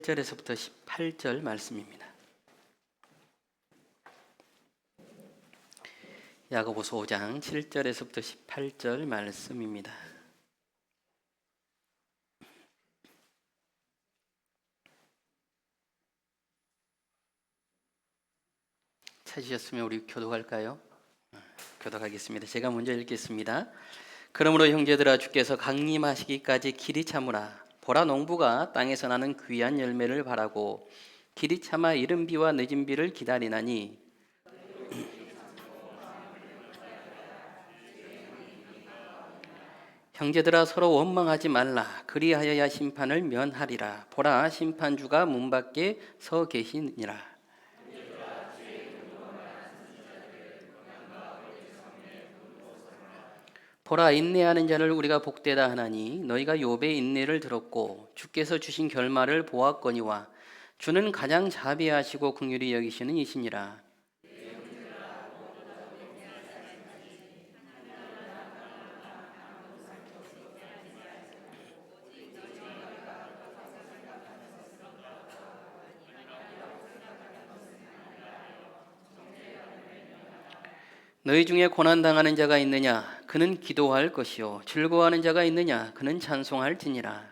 1절에서부터 18절 말씀입니다. 야고보서 5장 7절에서부터 18절 말씀입니다. 찾으셨으면 우리 교독할까요? 교독하겠습니다. 제가 먼저 읽겠습니다. 그러므로 형제들아, 주께서 강림하시기까지 길이 참으라. 보라, 농부가 땅에서 나는 귀한 열매를 바라고 길이 참아 이른 비와 늦은 비를 기다리나니 형제들아, 서로 원망하지 말라. 그리하여야 심판을 면하리라. 보라, 심판주가 문 밖에 서 계시니라. 보라, 인내하는 자를 우리가 복되다 하나니 너희가 욥의 인내를 들었고 주께서 주신 결말을 보았거니와 주는 가장 자비하시고 긍휼히 여기시는 이시니라. 너희 중에 고난당하는 자가 있느냐? 그는 기도할 것이요. 즐거워하는 자가 있느냐? 그는 찬송할지니라.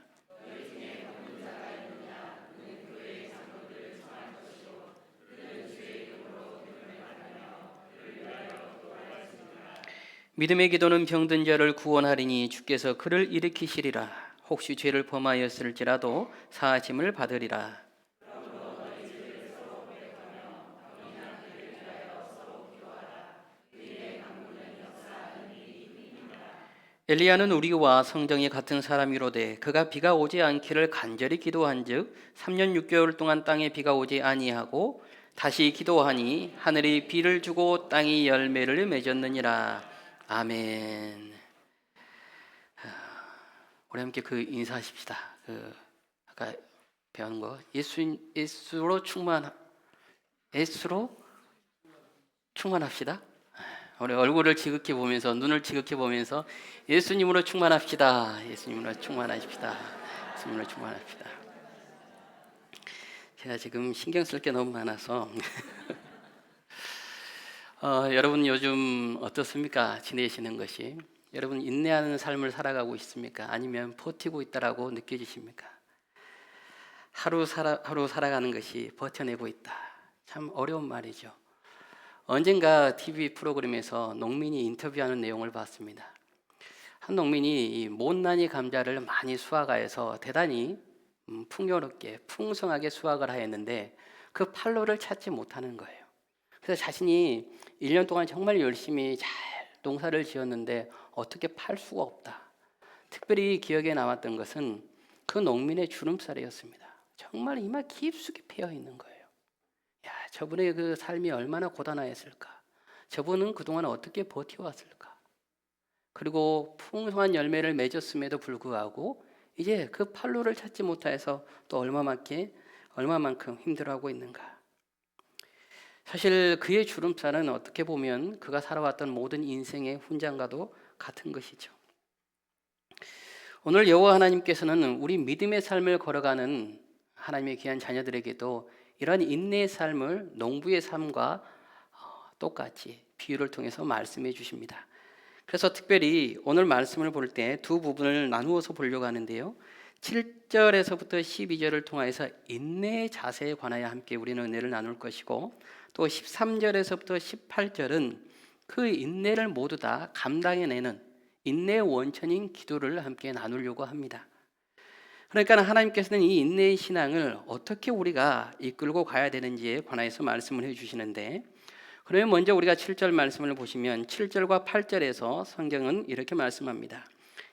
믿음의 기도는 병든 자를 구원하리니 주께서 그를 일으키시리라. 혹시 죄를 범하였을지라도 사하심을 받으리라. 엘리야는 우리와 성정이 같은 사람이로되 그가 비가 오지 않기를 간절히 기도한즉 3년 6개월 동안 땅에 비가 오지 아니하고 다시 기도하니 하늘이 비를 주고 땅이 열매를 맺었느니라. 아멘. 우리 함께 그 인사하십시다. 아까 배운 거 예수로 충만합시다. 우리 얼굴을 지극히 보면서, 눈을 지극히 보면서 예수님으로 충만합시다. 예수님으로 충만하십시다. 예수님으로 충만합시다. 제가 지금 신경 쓸 게 너무 많아서 여러분 요즘 어떻습니까? 지내시는 것이 여러분 인내하는 삶을 살아가고 있습니까? 아니면 버티고 있다라고 느껴지십니까? 하루 살아가는 것이 버텨내고 있다. 참 어려운 말이죠. 언젠가 TV 프로그램에서 농민이 인터뷰하는 내용을 봤습니다. 한 농민이 이 못난이 감자를 많이 수확하여서 대단히 풍요롭게 풍성하게 수확을 하였는데 그 판로를 찾지 못하는 거예요. 그래서 자신이 1년 동안 정말 열심히 잘 농사를 지었는데 어떻게 팔 수가 없다. 특별히 기억에 남았던 것은 그 농민의 주름살이었습니다. 정말 이마 깊숙이 패여 있는 거예요. 야, 저분의 그 삶이 얼마나 고단하였을까? 저분은 그동안 어떻게 버텨왔을까? 그리고 풍성한 열매를 맺었음에도 불구하고 이제 그 판로를 찾지 못해서 또 얼마만큼 힘들어하고 있는가? 사실 그의 주름살은 어떻게 보면 그가 살아왔던 모든 인생의 훈장과도 같은 것이죠. 오늘 여호와 하나님께서는 우리 믿음의 삶을 걸어가는 하나님의 귀한 자녀들에게도 이러한 인내의 삶을 농부의 삶과 똑같이 비유를 통해서 말씀해 주십니다. 그래서 특별히 오늘 말씀을 볼 때 두 부분을 나누어서 보려고 하는데요. 7절에서부터 12절을 통해서 인내의 자세에 관하여 함께 우리는 은혜를 나눌 것이고 또 13절에서부터 18절은 그 인내를 모두 다 감당해내는 인내의 원천인 기도를 함께 나누려고 합니다. 그러니까 하나님께서는 이 인내의 신앙을 어떻게 우리가 이끌고 가야 되는지에 관해서 말씀을 해주시는데, 그러면 먼저 우리가 7절 말씀을 보시면 7절과 8절에서 성경은 이렇게 말씀합니다.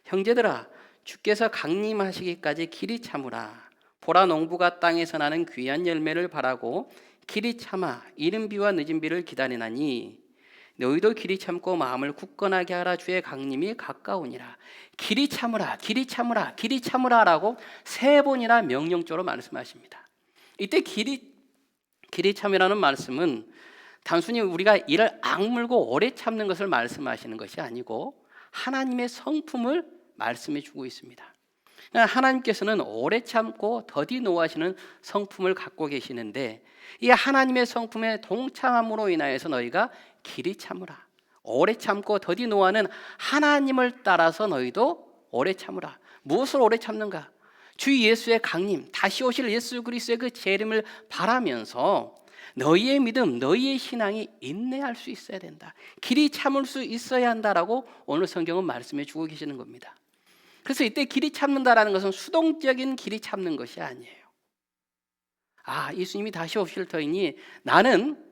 형제들아, 주께서 강림하시기까지 길이 참으라. 보라, 농부가 땅에서 나는 귀한 열매를 바라고 길이 참아 이른 비와 늦은 비를 기다리나니 너희도 길이 참고 마음을 굳건하게 하라. 주의 강림이 가까우니라. 길이 참으라, 길이 참으라, 길이 참으라라고 3번이나 명령조로 말씀하십니다. 이때 길이 참으라는 말씀은 단순히 우리가 이를 악물고 오래 참는 것을 말씀하시는 것이 아니고 하나님의 성품을 말씀해 주고 있습니다. 하나님께서는 오래 참고 더디 노하시는 성품을 갖고 계시는데, 이 하나님의 성품에 동참함으로 인하여서 너희가 길이 참으라. 오래 참고 더디 노하는 하나님을 따라서 너희도 오래 참으라. 무엇을 오래 참는가? 주 예수의 강림, 다시 오실 예수 그리스도의 그 재림을 바라면서 너희의 믿음, 너희의 신앙이 인내할 수 있어야 된다. 길이 참을 수 있어야 한다라고 오늘 성경은 말씀해 주고 계시는 겁니다. 그래서 이때 길이 참는다라는 것은 수동적인 길이 참는 것이 아니에요. 예수님이 다시 오실 터이니 나는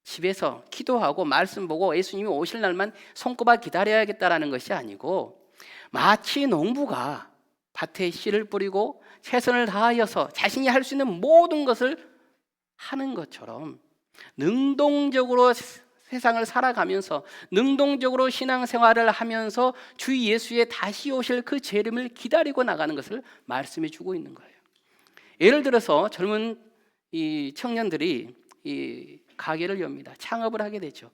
집에서 기도하고 말씀 보고 예수님이 오실 날만 손꼽아 기다려야겠다라는 것이 아니고, 마치 농부가 밭에 씨를 뿌리고 최선을 다하여서 자신이 할 수 있는 모든 것을 하는 것처럼 능동적으로 세상을 살아가면서, 능동적으로 신앙생활을 하면서 주 예수의 다시 오실 그 재림을 기다리고 나가는 것을 말씀해 주고 있는 거예요. 예를 들어서 젊은 이 청년들이 이 가게를 엽니다. 창업을 하게 되죠.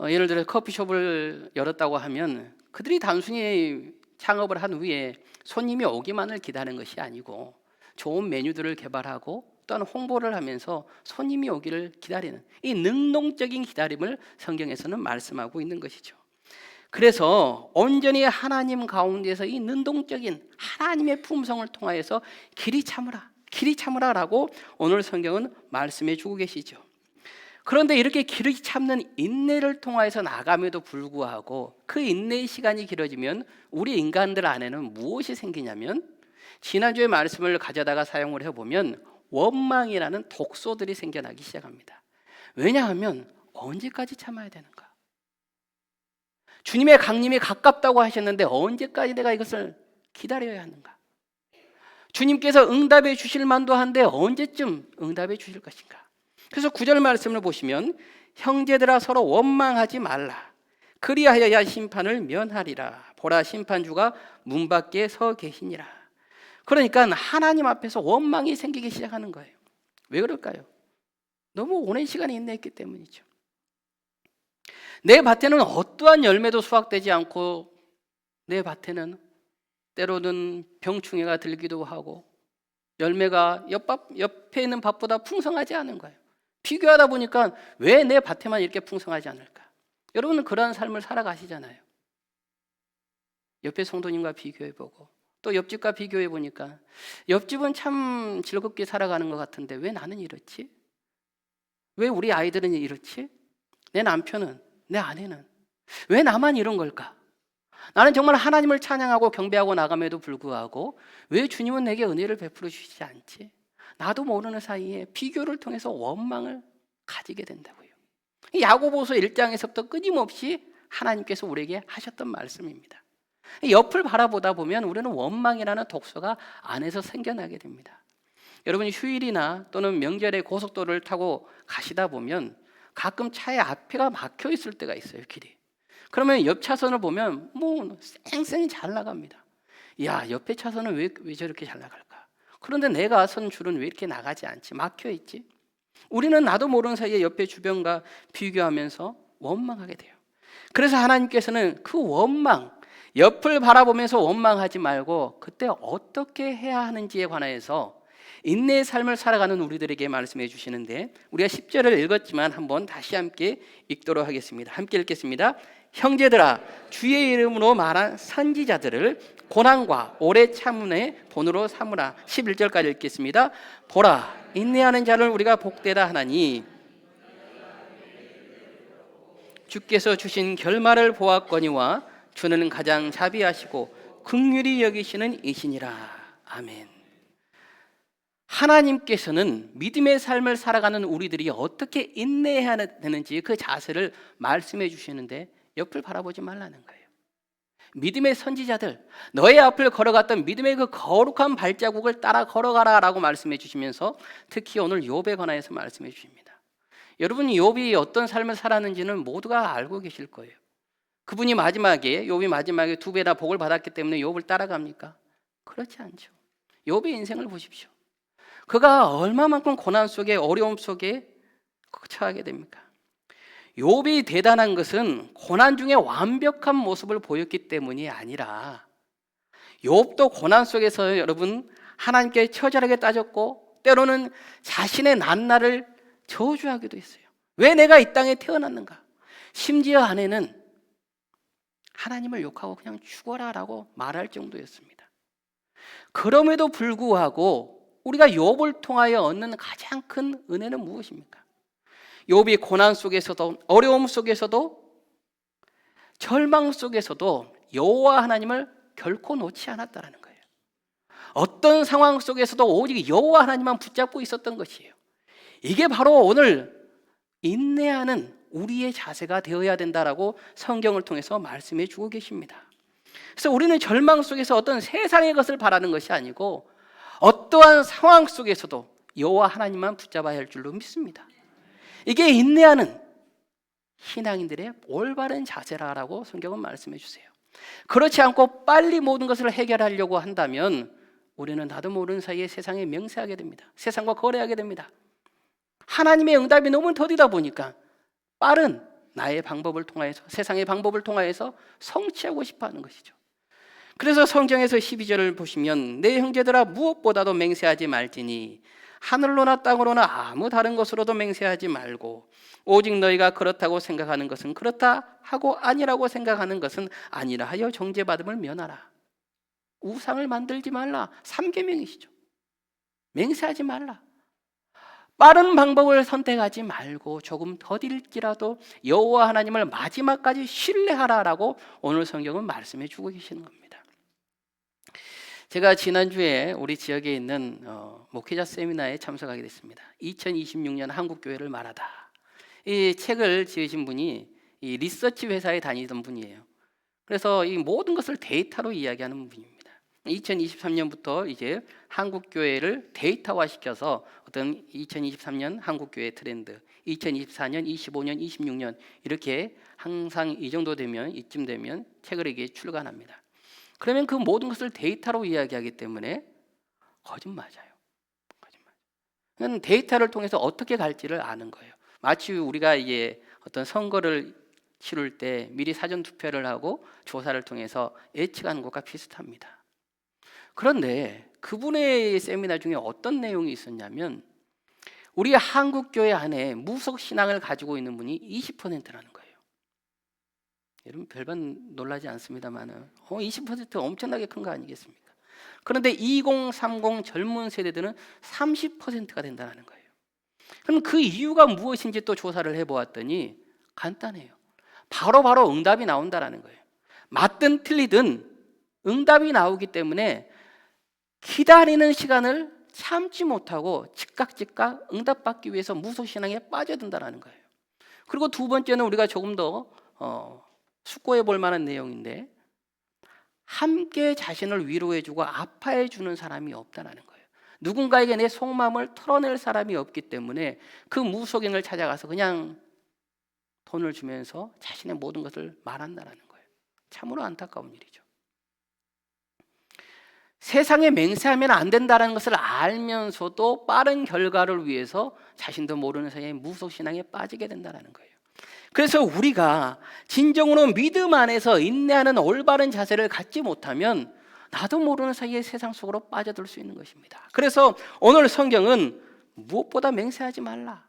예를 들어 커피숍을 열었다고 하면 그들이 단순히 창업을 한 후에 손님이 오기만을 기다리는 것이 아니고 좋은 메뉴들을 개발하고 또한 홍보를 하면서 손님이 오기를 기다리는 이 능동적인 기다림을 성경에서는 말씀하고 있는 것이죠. 그래서 온전히 하나님 가운데서 이 능동적인 하나님의 품성을 통하여서 길이 참으라라고 오늘 성경은 말씀해 주고 계시죠. 그런데 이렇게 길이 참는 인내를 통하여서 나감에도 불구하고 그 인내의 시간이 길어지면 우리 인간들 안에는 무엇이 생기냐면, 지난주의 말씀을 가져다가 사용을 해보면 원망이라는 독소들이 생겨나기 시작합니다. 왜냐하면 언제까지 참아야 되는가? 주님의 강림이 가깝다고 하셨는데 언제까지 내가 이것을 기다려야 하는가? 주님께서 응답해 주실 만도 한데 언제쯤 응답해 주실 것인가? 그래서 9절 말씀을 보시면 형제들아 서로 원망하지 말라. 그리하여야 심판을 면하리라. 보라 심판주가 문 밖에 서 계시니라. 그러니까 하나님 앞에서 원망이 생기기 시작하는 거예요. 왜 그럴까요? 너무 오랜 시간이 인내했기 때문이죠. 내 밭에는 어떠한 열매도 수확되지 않고, 내 밭에는 때로는 병충해가 들기도 하고 열매가 옆에 있는 밭보다 풍성하지 않은 거예요. 비교하다 보니까 왜 내 밭에만 이렇게 풍성하지 않을까? 여러분은 그러한 삶을 살아가시잖아요. 옆에 성도님과 비교해보고 또 옆집과 비교해보니까 옆집은 참 즐겁게 살아가는 것 같은데 왜 나는 이렇지? 왜 우리 아이들은 이렇지? 내 남편은, 내 아내는 왜 나만 이런 걸까? 나는 정말 하나님을 찬양하고 경배하고 나감에도 불구하고 왜 주님은 내게 은혜를 베풀어 주시지 않지? 나도 모르는 사이에 비교를 통해서 원망을 가지게 된다고요. 야고보서 1장에서부터 끊임없이 하나님께서 우리에게 하셨던 말씀입니다. 옆을 바라보다 보면 우리는 원망이라는 독소가 안에서 생겨나게 됩니다. 여러분이 휴일이나 또는 명절에 고속도로를 타고 가시다 보면 가끔 차의 앞에가 막혀 있을 때가 있어요, 길이. 그러면 옆 차선을 보면 뭐 쌩쌩이 잘 나갑니다. 야, 옆에 차선은 왜 저렇게 잘 나갈까? 그런데 내가 선 줄은 왜 이렇게 나가지 않지? 막혀 있지? 우리는 나도 모르는 사이에 옆에 주변과 비교하면서 원망하게 돼요. 그래서 하나님께서는 그 원망, 옆을 바라보면서 원망하지 말고 그때 어떻게 해야 하는지에 관하여서 인내의 삶을 살아가는 우리들에게 말씀해 주시는데, 우리가 10절을 읽었지만 한번 다시 함께 읽도록 하겠습니다. 함께 읽겠습니다. 형제들아, 주의 이름으로 말한 선지자들을 고난과 오래 참음의 본으로 삼으라. 11절까지 읽겠습니다. 보라, 인내하는 자를 우리가 복되다 하나니 주께서 주신 결말을 보았거니와 주는 가장 자비하시고 긍휼히 여기시는 이시니라. 아멘. 하나님께서는 믿음의 삶을 살아가는 우리들이 어떻게 인내해야 되는지 그 자세를 말씀해 주시는데 옆을 바라보지 말라는 거예요. 믿음의 선지자들, 너의 앞을 걸어갔던 믿음의 그 거룩한 발자국을 따라 걸어가라라고 말씀해 주시면서 특히 오늘 욥에 관하여서 말씀해 주십니다. 여러분이 욥이 어떤 삶을 살았는지는 모두가 알고 계실 거예요. 그분이 욥이 마지막에 2배나 복을 받았기 때문에 욥을 따라갑니까? 그렇지 않죠. 욥의 인생을 보십시오. 그가 얼마만큼 고난 속에, 어려움 속에 처하게 됩니까? 욥이 대단한 것은 고난 중에 완벽한 모습을 보였기 때문이 아니라 욥도 고난 속에서 여러분 하나님께 처절하게 따졌고 때로는 자신의 낱날을 저주하기도 했어요. 왜 내가 이 땅에 태어났는가? 심지어 아내는 하나님을 욕하고 그냥 죽어라라고 말할 정도였습니다. 그럼에도 불구하고 우리가 욥을 통하여 얻는 가장 큰 은혜는 무엇입니까? 욥이 고난 속에서도 어려움 속에서도 절망 속에서도 여호와 하나님을 결코 놓지 않았다는 거예요. 어떤 상황 속에서도 오직 여호와 하나님만 붙잡고 있었던 것이에요. 이게 바로 오늘 인내하는 우리의 자세가 되어야 된다라고 성경을 통해서 말씀해 주고 계십니다. 그래서 우리는 절망 속에서 어떤 세상의 것을 바라는 것이 아니고 어떠한 상황 속에서도 여호와 하나님만 붙잡아야 할 줄로 믿습니다. 이게 인내하는 신앙인들의 올바른 자세라고 성경은 말씀해 주세요. 그렇지 않고 빨리 모든 것을 해결하려고 한다면 우리는 나도 모르는 사이에 세상에 맹세하게 됩니다. 세상과 거래하게 됩니다. 하나님의 응답이 너무 더디다 보니까 빠른 나의 방법을 통하여서 세상의 방법을 통하여서 성취하고 싶어하는 것이죠. 그래서 성경에서 12절을 보시면 내 형제들아 무엇보다도 맹세하지 말지니 하늘로나 땅으로나 아무 다른 것으로도 맹세하지 말고 오직 너희가 그렇다고 생각하는 것은 그렇다 하고 아니라고 생각하는 것은 아니라 하여 정죄받음을 면하라. 우상을 만들지 말라. 3계명이시죠. 맹세하지 말라. 빠른 방법을 선택하지 말고 조금 더딜지라도 여호와 하나님을 마지막까지 신뢰하라라고 오늘 성경은 말씀해 주고 계시는 겁니다. 제가 지난주에 우리 지역에 있는 목회자 세미나에 참석하게 됐습니다. 2026년 한국교회를 말하다. 이 책을 지으신 분이 이 리서치 회사에 다니던 분이에요. 그래서 이 모든 것을 데이터로 이야기하는 분입니다. 2023년부터 이제 한국교회를 데이터화 시켜서 어떤 2023년 한국교회 트렌드, 2024년, 25년, 26년 이렇게 항상 이 정도 되면 이쯤 되면 책을 이게 출간합니다. 그러면 그 모든 것을 데이터로 이야기하기 때문에 거짓말이에요. 그건 데이터를 통해서 어떻게 갈지를 아는 거예요. 마치 우리가 이제 어떤 선거를 치룰 때 미리 사전 투표를 하고 조사를 통해서 예측하는 것과 비슷합니다. 그런데 그분의 세미나 중에 어떤 내용이 있었냐면 우리 한국교회 안에 무속 신앙을 가지고 있는 분이 20%라는 거예요. 여러분 별반 놀라지 않습니다만 20% 엄청나게 큰 거 아니겠습니까? 그런데 2030 젊은 세대들은 30%가 된다는 거예요. 그럼 그 이유가 무엇인지 또 조사를 해보았더니 간단해요. 바로 응답이 나온다는 거예요. 맞든 틀리든 응답이 나오기 때문에 기다리는 시간을 참지 못하고 즉각 응답받기 위해서 무속신앙에 빠져든다는 거예요. 그리고 두 번째는 우리가 조금 더 숙고해 볼 만한 내용인데 함께 자신을 위로해주고 아파해주는 사람이 없다는 거예요. 누군가에게 내 속마음을 털어낼 사람이 없기 때문에 그 무속인을 찾아가서 그냥 돈을 주면서 자신의 모든 것을 말한다는 거예요. 참으로 안타까운 일이죠. 세상에 맹세하면 안 된다는 것을 알면서도 빠른 결과를 위해서 자신도 모르는 사이에 무속신앙에 빠지게 된다는 거예요. 그래서 우리가 진정으로 믿음 안에서 인내하는 올바른 자세를 갖지 못하면 나도 모르는 사이에 세상 속으로 빠져들 수 있는 것입니다. 그래서 오늘 성경은 무엇보다 맹세하지 말라.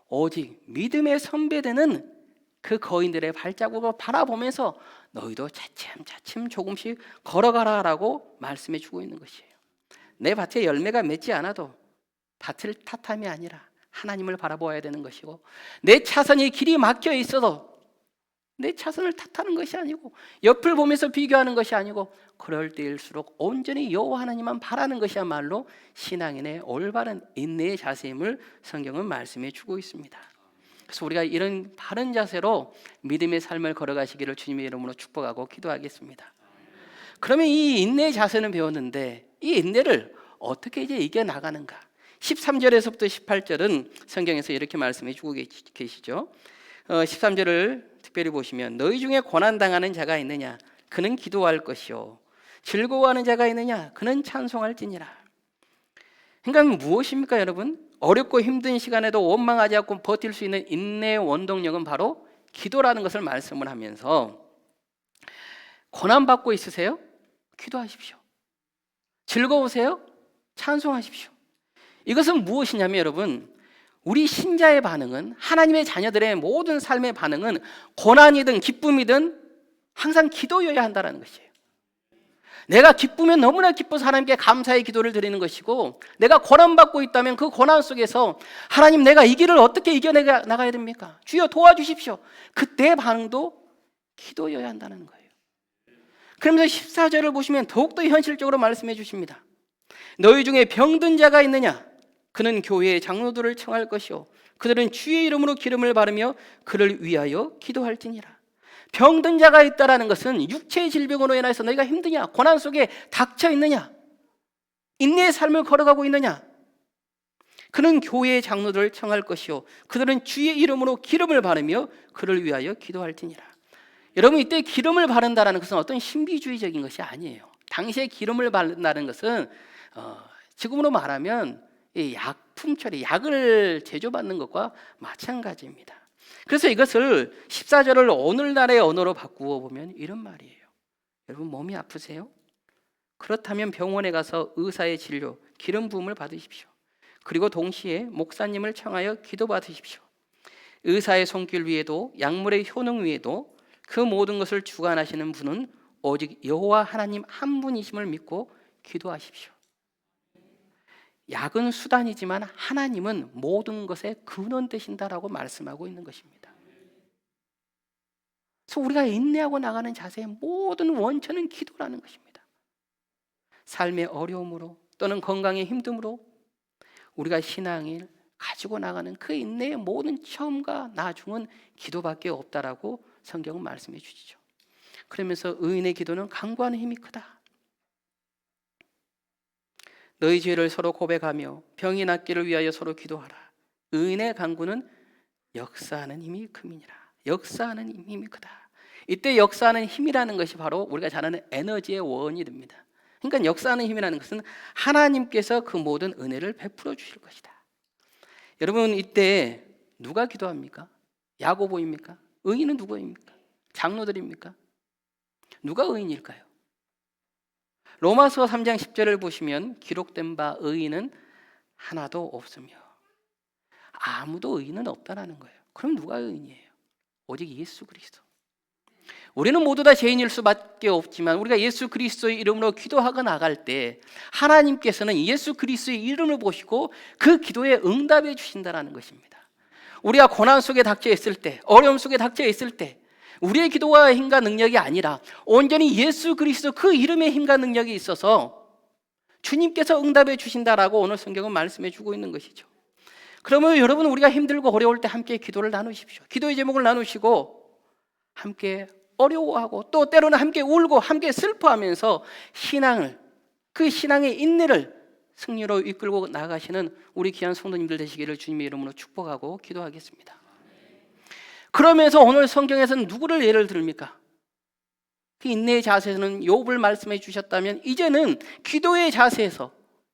오직 믿음의 선배되는 그 거인들의 발자국을 바라보면서 너희도 차츰 조금씩 걸어가라라고 말씀해 주고 있는 것이에요. 내 밭에 열매가 맺지 않아도 밭을 탓함이 아니라 하나님을 바라보아야 되는 것이고 내 차선이 길이 막혀 있어도 내 차선을 탓하는 것이 아니고 옆을 보면서 비교하는 것이 아니고 그럴 때일수록 온전히 여호와 하나님만 바라는 것이야말로 신앙인의 올바른 인내의 자세임을 성경은 말씀해 주고 있습니다. 그래서 우리가 이런 바른 자세로 믿음의 삶을 걸어가시기를 주님의 이름으로 축복하고 기도하겠습니다. 그러면 이 인내의 자세는 배웠는데 이 인내를 어떻게 이제 이겨나가는가? 13절에서부터 18절은 성경에서 이렇게 말씀해 주고 계시죠. 13절을 특별히 보시면 너희 중에 고난당하는 자가 있느냐? 그는 기도할 것이요. 즐거워하는 자가 있느냐? 그는 찬송할지니라. 그러니까 무엇입니까 여러분? 어렵고 힘든 시간에도 원망하지 않고 버틸 수 있는 인내의 원동력은 바로 기도라는 것을 말씀을 하면서 고난받고 있으세요? 기도하십시오. 즐거우세요? 찬송하십시오. 이것은 무엇이냐면 여러분, 우리 신자의 반응은, 하나님의 자녀들의 모든 삶의 반응은 고난이든 기쁨이든 항상 기도여야 한다는 것이에요. 내가 기쁘면 너무나 기뻐서 하나님께 감사의 기도를 드리는 것이고, 내가 고난받고 있다면 그 고난 속에서 하나님, 내가 이 길을 어떻게 이겨나가야 됩니까? 주여 도와주십시오. 그때의 반응도 기도여야 한다는 거예요. 그러면서 14절을 보시면 더욱더 현실적으로 말씀해 주십니다. 너희 중에 병든 자가 있느냐? 그는 교회의 장로들을 청할 것이요 그들은 주의 이름으로 기름을 바르며 그를 위하여 기도할지니라. 병든 자가 있다라는 것은 육체의 질병으로 인해서 너희가 힘드냐? 고난 속에 닥쳐 있느냐? 인내의 삶을 걸어가고 있느냐? 그는 교회의 장로들을 청할 것이요 그들은 주의 이름으로 기름을 바르며 그를 위하여 기도할지니라. 여러분, 이때 기름을 바른다는 것은 어떤 신비주의적인 것이 아니에요. 당시에 기름을 바른다는 것은 지금으로 말하면 약품 처리, 약을 제조받는 것과 마찬가지입니다. 그래서 이것을 14절을 오늘날의 언어로 바꾸어 보면 이런 말이에요. 여러분, 몸이 아프세요? 그렇다면 병원에 가서 의사의 진료, 기름 부음을 받으십시오. 그리고 동시에 목사님을 청하여 기도 받으십시오. 의사의 손길 위에도 약물의 효능 위에도 그 모든 것을 주관하시는 분은 오직 여호와 하나님 한 분이심을 믿고 기도하십시오. 약은 수단이지만 하나님은 모든 것의 근원 되신다라고 말씀하고 있는 것입니다. 그래서 우리가 인내하고 나가는 자세의 모든 원천은 기도라는 것입니다. 삶의 어려움으로 또는 건강의 힘듦으로 우리가 신앙을 가지고 나가는 그 인내의 모든 처음과 나중은 기도밖에 없다라고 성경은 말씀해 주시죠. 그러면서 의인의 기도는 강구하는 힘이 크다. 너희 죄를 서로 고백하며 병이 낫기를 위하여 서로 기도하라. 의인의 간구는 역사하는 힘이 큼이니라. 역사하는 힘이 크다. 이때 역사하는 힘이라는 것이 바로 우리가 잘 아는 에너지의 원이 됩니다. 그러니까 역사하는 힘이라는 것은 하나님께서 그 모든 은혜를 베풀어 주실 것이다. 여러분, 이때 누가 기도합니까? 야고보입니까? 의인은 누구입니까? 장로들입니까? 누가 의인일까요? 로마서 3장 10절을 보시면 기록된 바 의인은 하나도 없으며, 아무도 의인은 없다라는 거예요. 그럼 누가 의인이에요? 오직 예수 그리스도. 우리는 모두 다 죄인일 수밖에 없지만 우리가 예수 그리스도의 이름으로 기도하고 나갈 때 하나님께서는 예수 그리스도의 이름을 보시고 그 기도에 응답해 주신다는 것입니다. 우리가 고난 속에 닥쳐 있을 때, 어려움 속에 닥쳐 있을 때 우리의 기도와 힘과 능력이 아니라 온전히 예수 그리스도 그 이름의 힘과 능력이 있어서 주님께서 응답해 주신다라고 오늘 성경은 말씀해 주고 있는 것이죠. 그러면 여러분, 우리가 힘들고 어려울 때 함께 기도를 나누십시오. 기도의 제목을 나누시고 함께 어려워하고 또 때로는 함께 울고 함께 슬퍼하면서 신앙을, 그 신앙의 인내를 승리로 이끌고 나가시는 우리 귀한 성도님들 되시기를 주님의 이름으로 축복하고 기도하겠습니다. 그러면서 오늘 성경에서는 누구를 예를 들습니까? 그 인내의 자세에서는 욥을 말씀해 주셨다면 이제는 기도의 자세에서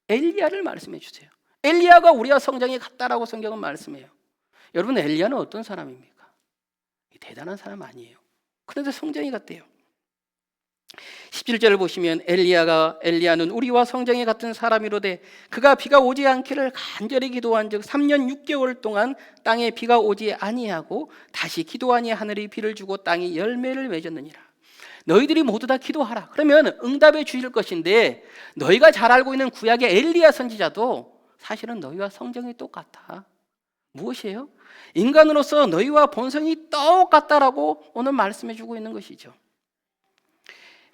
엘리야를 말씀해 주세요. 엘리야가 우리와 성장이 같다라고 성경은 말씀해요. 여러분, 엘리야는 어떤 사람입니까? 대단한 사람 아니에요. 그런데 성장이 같대요. 17절을 보시면 엘리야는 우리와 성장이 같은 사람이로되 그가 비가 오지 않기를 간절히 기도한즉 3년 6개월 동안 땅에 비가 오지 아니하고 다시 기도하니 하늘이 비를 주고 땅이 열매를 맺었느니라. 너희들이 모두 다 기도하라. 그러면 응답해 주실 것인데, 너희가 잘 알고 있는 구약의 엘리야 선지자도 사실은 너희와 성정이 똑같아. 무엇이에요? 인간으로서 너희와 본성이 똑같다라고 오늘 말씀해 주고 있는 것이죠.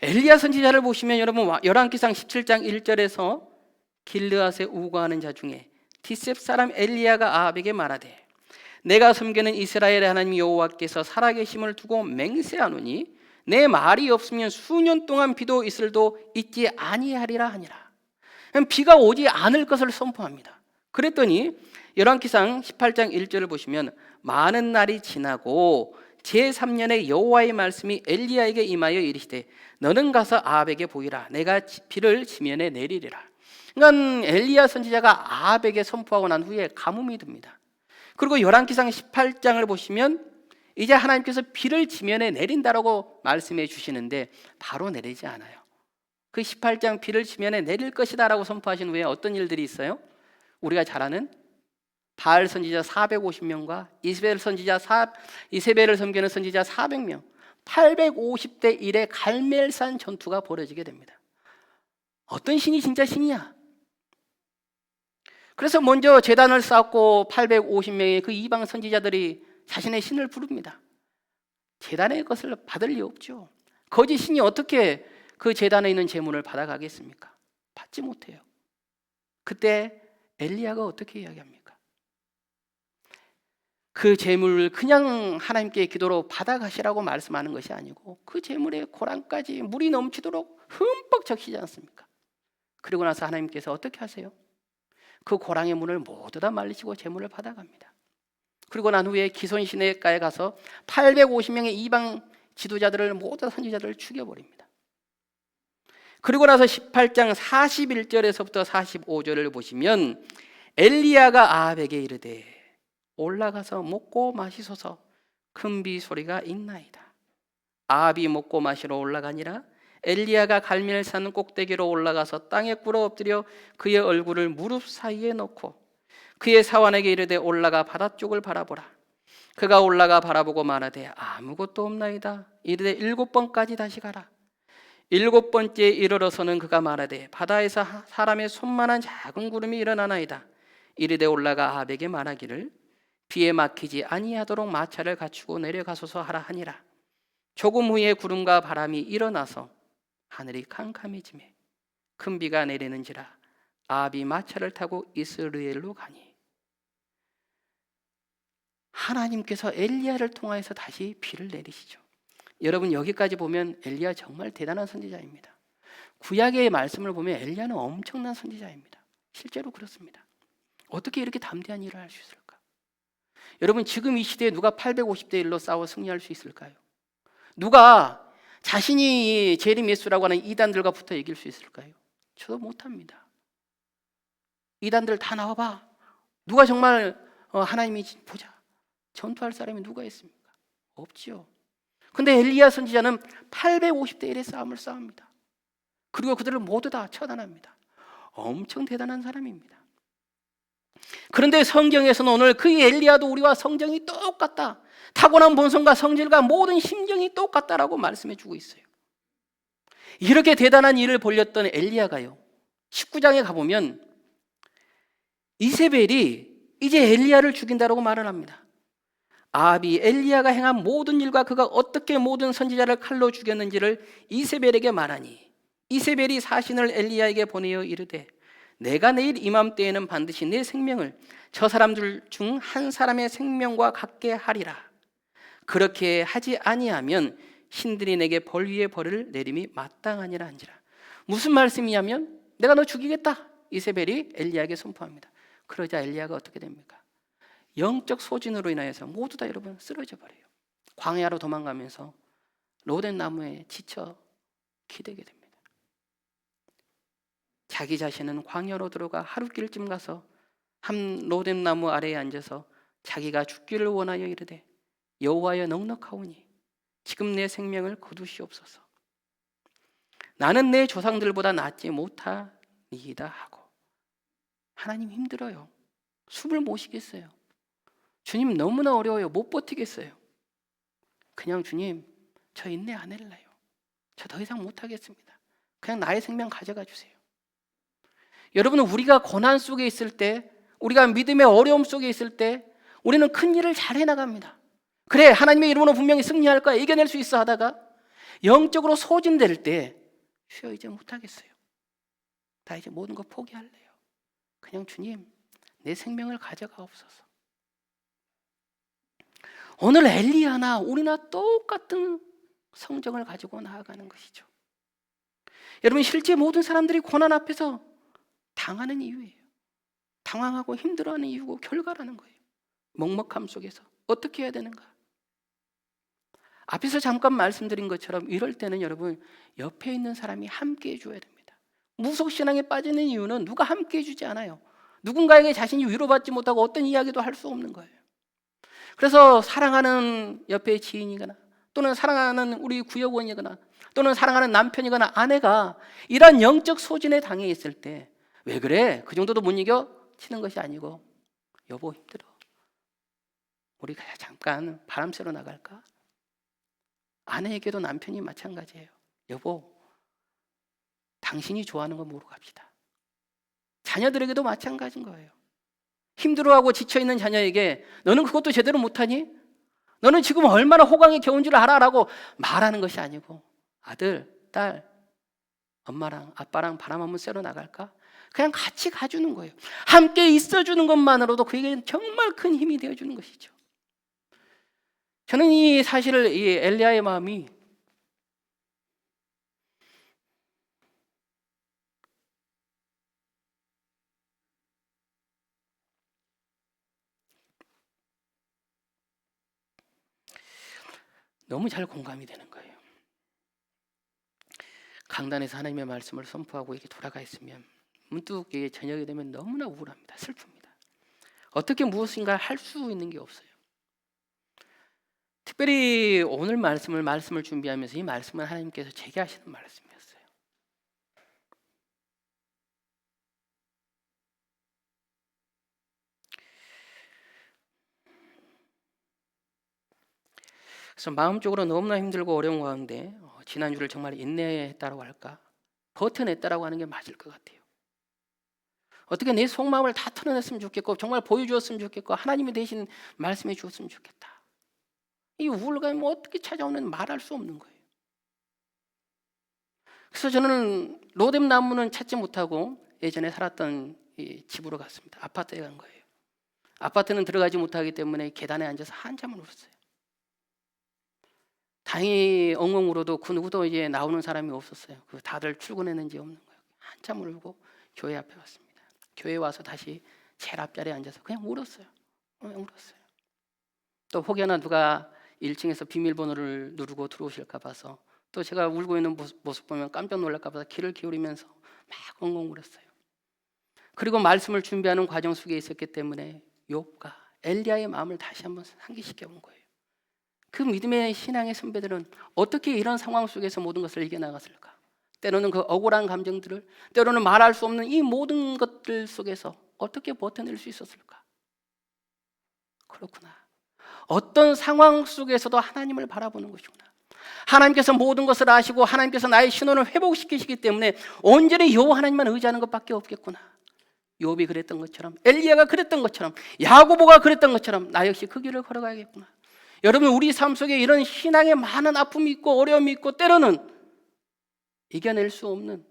엘리야 선지자를 보시면 여러분, 열왕기상 17장 1절에서 길르앗에 우거하는 자 중에 디셉 사람 엘리야가 아합에게 말하되 내가 섬기는 이스라엘의 하나님 여호와께서 살아계심을 두고 맹세하노니 내 말이 없으면 수년 동안 비도 이슬도 있지 아니하리라 하니라. 비가 오지 않을 것을 선포합니다. 그랬더니 열왕기상 18장 1절을 보시면 많은 날이 지나고 제3년에 여호와의 말씀이 엘리야에게 임하여 이르시되 너는 가서 아합에게 보이라. 내가 비를 지면에 내리리라. 그러니까 엘리야 선지자가 아합에게 선포하고 난 후에 가뭄이 듭니다. 그리고 열왕기상 18장을 보시면 이제 하나님께서 비를 지면에 내린다라고 말씀해 주시는데 바로 내리지 않아요. 그 18장 비를 지면에 내릴 것이다 라고 선포하신 후에 어떤 일들이 있어요? 우리가 잘 아는 바알 선지자 450명과 이세벨을 섬기는 선지자 400명, 850대 1의 갈멜산 전투가 벌어지게 됩니다. 어떤 신이 진짜 신이야? 그래서 먼저 제단을 쌓고 850명의 그 이방 선지자들이 자신의 신을 부릅니다. 제단의 것을 받을 리 없죠. 거짓 신이 어떻게 그 제단에 있는 제물을 받아가겠습니까? 받지 못해요. 그때 엘리야가 어떻게 이야기합니까? 그 제물을 그냥 하나님께 기도로 받아가시라고 말씀하는 것이 아니고 그 제물에 고랑까지 물이 넘치도록 흠뻑 적시지 않습니까? 그리고 나서 하나님께서 어떻게 하세요? 그 고랑의 문을 모두 다 말리시고 제물을 받아갑니다. 그리고 난 후에 기손 시내가에 가서 850명의 이방 지도자들을 모두 선지자들을 죽여버립니다. 그리고 나서 18장 41절에서부터 45절을 보시면 엘리야가 아합에게 이르되 올라가서 먹고 마시소서 큰 비 소리가 있나이다. 아합이 먹고 마시러 올라가니라 엘리야가 갈멜산 꼭대기로 올라가서 땅에 꿇어 엎드려 그의 얼굴을 무릎 사이에 넣고 그의 사환에게 이르되 올라가 바다 쪽을 바라보라. 그가 올라가 바라보고 말하되 아무것도 없나이다. 이르되 7번까지 다시 가라. 7번째에 이르러서는 그가 말하되 바다에서 사람의 손만한 작은 구름이 일어나나이다. 이르되 올라가 아합에게 말하기를 비에 막히지 아니하도록 마차를 갖추고 내려가소서 하라 하니라. 조금 후에 구름과 바람이 일어나서 하늘이 캄캄해지매 큰 비가 내리는지라 아합이 마차를 타고 이스라엘로 가니. 하나님께서 엘리야를 통하여서 다시 비를 내리시죠. 여러분 여기까지 보면 엘리야 정말 대단한 선지자입니다. 구약의 말씀을 보면 엘리야는 엄청난 선지자입니다. 실제로 그렇습니다. 어떻게 이렇게 담대한 일을 할 수 있을까? 여러분 지금 이 시대에 누가 850대 1로 싸워 승리할 수 있을까요? 누가 자신이 재림 예수라고 하는 이단들과 붙어 이길 수 있을까요? 저도 못합니다. 이단들 다 나와봐. 누가 정말 하나님이 보자 전투할 사람이 누가 있습니까? 없지요. 근데 엘리야 선지자는 850대 1의 싸움을 싸웁니다. 그리고 그들을 모두 다 처단합니다. 엄청 대단한 사람입니다. 그런데 성경에서는 오늘 그 엘리야도 우리와 성정이 똑같다. 타고난 본성과 성질과 모든 심정이 똑같다라고 말씀해 주고 있어요. 이렇게 대단한 일을 벌였던 엘리야가요 19장에 가보면 이세벨이 이제 엘리야를 죽인다라고 말을 합니다. 아합이 엘리야가 행한 모든 일과 그가 어떻게 모든 선지자를 칼로 죽였는지를 이세벨에게 말하니 이세벨이 사신을 엘리야에게 보내어 이르되 내가 내일 이맘때에는 반드시 내 생명을 저 사람들 중 한 사람의 생명과 같게 하리라. 그렇게 하지 아니하면 신들이 내게 벌 위에 벌을 내림이 마땅하니라 한지라. 무슨 말씀이냐면 내가 너 죽이겠다. 이세벨이 엘리야에게 선포합니다. 그러자 엘리야가 어떻게 됩니까? 영적 소진으로 인하여서 모두 다 여러분 쓰러져 버려요. 광야로 도망가면서 로덴 나무에 지쳐 기대게 됩니다. 자기 자신은 광야로 들어가 하루길쯤 가서 한 로뎀 나무 아래에 앉아서 자기가 죽기를 원하여 이르되 여호와여 넉넉하오니 지금 내 생명을 거두시옵소서. 나는 내 조상들보다 낫지 못하니이다 하고. 하나님 힘들어요. 숨을 못 쉬겠어요. 주님 너무나 어려워요. 못 버티겠어요. 그냥 주님 저 인내 안 할래요. 저 더 이상 못하겠습니다. 그냥 나의 생명 가져가 주세요. 여러분 우리가 고난 속에 있을 때, 우리가 믿음의 어려움 속에 있을 때 우리는 큰 일을 잘 해나갑니다. 그래 하나님의 이름으로 분명히 승리할 거야, 이겨낼 수 있어 하다가 영적으로 소진될 때 주여 이제 못하겠어요. 나 이제 모든 거 포기할래요. 그냥 주님 내 생명을 가져가옵소서. 오늘 엘리야나 우리나 똑같은 성정을 가지고 나아가는 것이죠. 여러분 실제 모든 사람들이 고난 앞에서 당하는 이유예요. 당황하고 힘들어하는 이유고 결과라는 거예요. 먹먹함 속에서 어떻게 해야 되는가? 앞에서 잠깐 말씀드린 것처럼 이럴 때는 여러분 옆에 있는 사람이 함께 해줘야 됩니다. 무속신앙에 빠지는 이유는 누가 함께 해주지 않아요. 누군가에게 자신이 위로받지 못하고 어떤 이야기도 할 수 없는 거예요. 그래서 사랑하는 옆에 지인이거나 또는 사랑하는 우리 구역원이거나 또는 사랑하는 남편이거나 아내가 이런 영적 소진에 당해 있을 때 왜 그래? 그 정도도 못 이겨? 치는 것이 아니고 여보 힘들어. 우리가 잠깐 바람 쐬러 나갈까? 아내에게도 남편이 마찬가지예요. 여보, 당신이 좋아하는 거 먹으러 갑시다. 자녀들에게도 마찬가지인 거예요. 힘들어하고 지쳐있는 자녀에게 너는 그것도 제대로 못하니? 너는 지금 얼마나 호강에 겨운 줄 알아? 라고 말하는 것이 아니고 아들, 딸, 엄마랑 아빠랑 바람 한번 쐬러 나갈까? 그냥 같이 가주는 거예요. 함께 있어주는 것만으로도 그에게 정말 큰 힘이 되어주는 것이죠. 저는 이 사실을 이 엘리야의 마음이 너무 잘 공감이 되는 거예요. 강단에서 하나님의 말씀을 선포하고 이렇게 돌아가 있으면 문득 이게 저녁이 되면 너무나 우울합니다. 슬픕니다. 어떻게 무엇인가 할 수 있는 게 없어요. 특별히 오늘 말씀을 준비하면서 이 말씀은 하나님께서 제게 하시는 말씀이었어요. 그래서 마음적으로 너무나 힘들고 어려운 가운데 지난주를 정말 인내했다고 할까? 버텨냈다라고 하는 게 맞을 것 같아요. 어떻게 내 속마음을 다 털어냈으면 좋겠고 정말 보여주었으면 좋겠고 하나님이 대신 말씀해 주었으면 좋겠다. 이 우울감이 뭐 어떻게 찾아오는 말할 수 없는 거예요. 그래서 저는 로뎀 나무는 찾지 못하고 예전에 살았던 이 집으로 갔습니다. 아파트에 간 거예요. 아파트는 들어가지 못하기 때문에 계단에 앉아서 한참을 울었어요. 다행히 엉엉 울어도 그 누구도 이제 나오는 사람이 없었어요. 그 다들 출근했는지 없는 거예요. 한참 울고 교회 앞에 왔습니다. 교회 와서 다시 제일 앞자리에 앉아서 그냥 울었어요. 그냥 울었어요. 또 혹여나 누가 1층에서 비밀번호를 누르고 들어오실까 봐서 또 제가 울고 있는 모습 보면 깜짝 놀랄까 봐서 귀를 기울이면서 막 엉엉 울었어요. 그리고 말씀을 준비하는 과정 속에 있었기 때문에 욥과 엘리야의 마음을 다시 한번 상기시켜 본 거예요. 그 믿음의 신앙의 선배들은 어떻게 이런 상황 속에서 모든 것을 이겨나갔을까? 때로는 그 억울한 감정들을, 때로는 말할 수 없는 이 모든 것들 속에서 어떻게 버텨낼 수 있었을까? 그렇구나. 어떤 상황 속에서도 하나님을 바라보는 것이구나. 하나님께서 모든 것을 아시고 하나님께서 나의 신원을 회복시키시기 때문에 온전히 여호와 하나님만 의지하는 것밖에 없겠구나. 욥이 그랬던 것처럼, 엘리야가 그랬던 것처럼, 야고보가 그랬던 것처럼 나 역시 그 길을 걸어가야겠구나. 여러분, 우리 삶 속에 이런 신앙에 많은 아픔이 있고 어려움이 있고 때로는 이겨낼 수 없는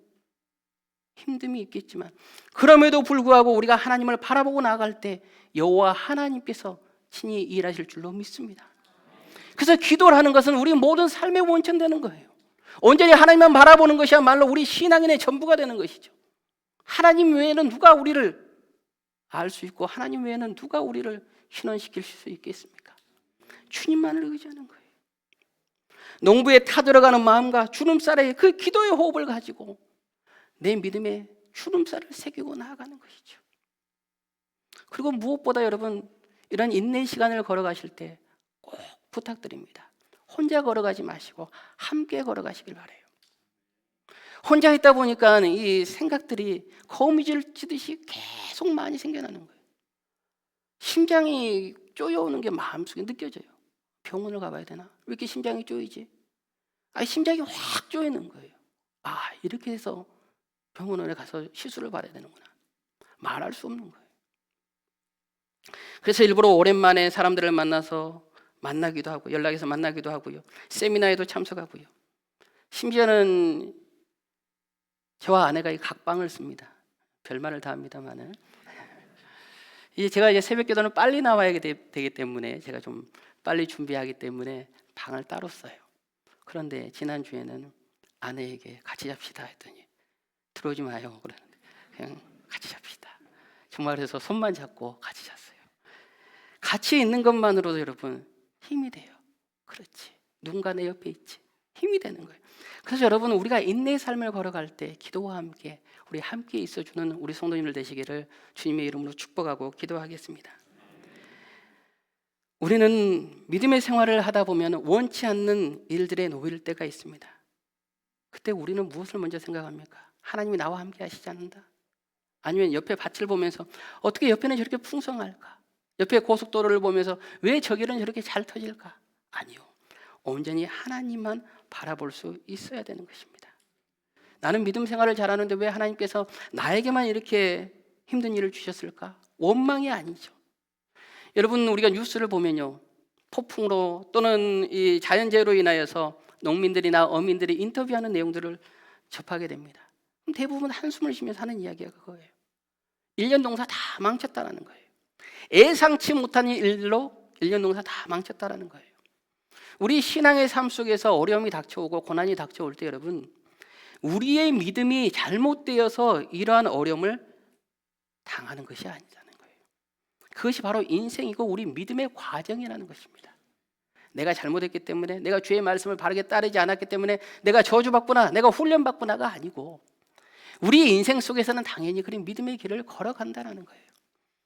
힘듦이 있겠지만 그럼에도 불구하고 우리가 하나님을 바라보고 나아갈 때 여호와 하나님께서 친히 일하실 줄로 믿습니다. 그래서 기도를 하는 것은 우리 모든 삶의 원천 되는 거예요. 온전히 하나님만 바라보는 것이야말로 우리 신앙인의 전부가 되는 것이죠. 하나님 외에는 누가 우리를 알 수 있고 하나님 외에는 누가 우리를 신원시킬 수 있겠습니까? 주님만을 의지하는 거예요. 농부에 타들어가는 마음과 주름살에 그 기도의 호흡을 가지고 내 믿음에 주름살을 새기고 나아가는 것이죠. 그리고 무엇보다 여러분, 이런 인내 시간을 걸어가실 때 꼭 부탁드립니다. 혼자 걸어가지 마시고 함께 걸어가시길 바라요. 혼자 있다 보니까 이 생각들이 거미줄 치듯이 계속 많이 생겨나는 거예요. 심장이 쪼여오는 게 마음속에 느껴져요. 병원을 가봐야 되나? 왜 이렇게 심장이 쪼이지? 심장이 확 쪼이는 거예요. 이렇게 해서 병원에 가서 시술을 받아야 되는구나. 말할 수 없는 거예요. 그래서 일부러 오랜만에 사람들을 만나기도 하고 연락해서 만나기도 하고요. 세미나에도 참석하고요. 심지어는 저와 아내가 이 각방을 씁니다. 별말을 다 합니다만은 제가 이제 새벽기도는 빨리 나와야 되기 때문에 제가 좀 빨리 준비하기 때문에 방을 따로 써요. 그런데 지난주에는 아내에게 같이 잡시다 했더니 들어오지 마요 그러는데 그냥 같이 잡시다. 정말 그래서 손만 잡고 같이 잤어요. 같이 있는 것만으로도 여러분 힘이 돼요. 그렇지. 누군가 내 옆에 있지. 힘이 되는 거예요. 그래서 여러분, 우리가 인내의 삶을 걸어갈 때 기도와 함께 우리 함께 있어주는 우리 성도님들 되시기를 주님의 이름으로 축복하고 기도하겠습니다. 우리는 믿음의 생활을 하다 보면 원치 않는 일들에 놓일 때가 있습니다. 그때 우리는 무엇을 먼저 생각합니까? 하나님이 나와 함께 하시지 않는다? 아니면 옆에 밭을 보면서 어떻게 옆에는 저렇게 풍성할까? 옆에 고속도로를 보면서 왜 저기는 저렇게 잘 터질까? 아니요. 온전히 하나님만 바라볼 수 있어야 되는 것입니다. 나는 믿음 생활을 잘하는데 왜 하나님께서 나에게만 이렇게 힘든 일을 주셨을까? 원망이 아니죠. 여러분, 우리가 뉴스를 보면요, 폭풍으로 또는 이 자연재해로 인하여서 농민들이나 어민들이 인터뷰하는 내용들을 접하게 됩니다. 그럼 대부분 한숨을 쉬면서 하는 이야기가 그거예요. 1년 농사 다 망쳤다라는 거예요. 예상치 못한 일로 1년 농사 다 망쳤다라는 거예요. 우리 신앙의 삶 속에서 어려움이 닥쳐오고 고난이 닥쳐올 때 여러분, 우리의 믿음이 잘못되어서 이러한 어려움을 당하는 것이 아니잖아요. 그것이 바로 인생이고 우리 믿음의 과정이라는 것입니다. 내가 잘못했기 때문에, 내가 주의 말씀을 바르게 따르지 않았기 때문에 내가 저주받거나 내가 훈련받거나가 아니고, 우리 인생 속에서는 당연히 그런 믿음의 길을 걸어간다는 거예요.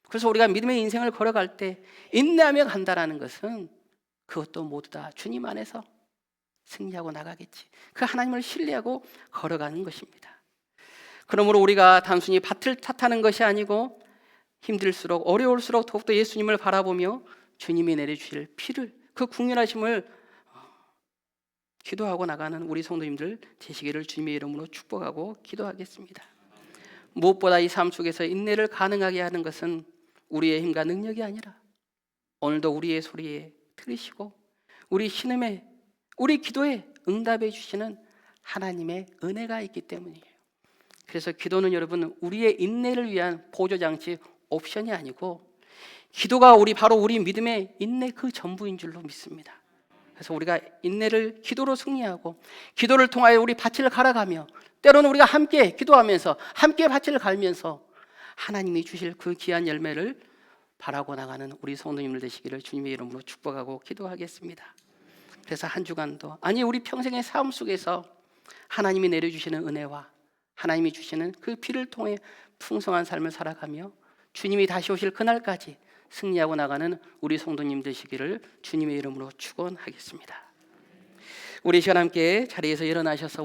그래서 우리가 믿음의 인생을 걸어갈 때 인내하며 간다는 것은 그것도 모두 다 주님 안에서 승리하고 나가겠지, 그 하나님을 신뢰하고 걸어가는 것입니다. 그러므로 우리가 단순히 밭을 탓하는 것이 아니고 힘들수록 어려울수록 더욱더 예수님을 바라보며 주님이 내려주실 피를, 그 궁휼하심을 기도하고 나가는 우리 성도님들 되시기를 주님의 이름으로 축복하고 기도하겠습니다. 무엇보다 이 삶 속에서 인내를 가능하게 하는 것은 우리의 힘과 능력이 아니라 오늘도 우리의 소리에 들으시고 우리 신음에, 우리 기도에 응답해 주시는 하나님의 은혜가 있기 때문이에요. 그래서 기도는 여러분, 우리의 인내를 위한 보조장치, 옵션이 아니고, 기도가 바로 우리 믿음의 인내 그 전부인 줄로 믿습니다. 그래서 우리가 인내를 기도로 승리하고 기도를 통하여 우리 밭을 갈아가며, 때로는 우리가 함께 기도하면서 함께 밭을 갈면서 하나님이 주실 그 귀한 열매를 바라고 나가는 우리 성도님들 되시기를 주님의 이름으로 축복하고 기도하겠습니다. 그래서 한 주간도, 아니 우리 평생의 삶 속에서 하나님이 내려주시는 은혜와 하나님이 주시는 그 피를 통해 풍성한 삶을 살아가며 주님이 다시 오실 그날까지 승리하고 나가는 우리 성도님 되시기를 주님의 이름으로 축원하겠습니다. 우리 시간 함께 자리에서 일어나셔서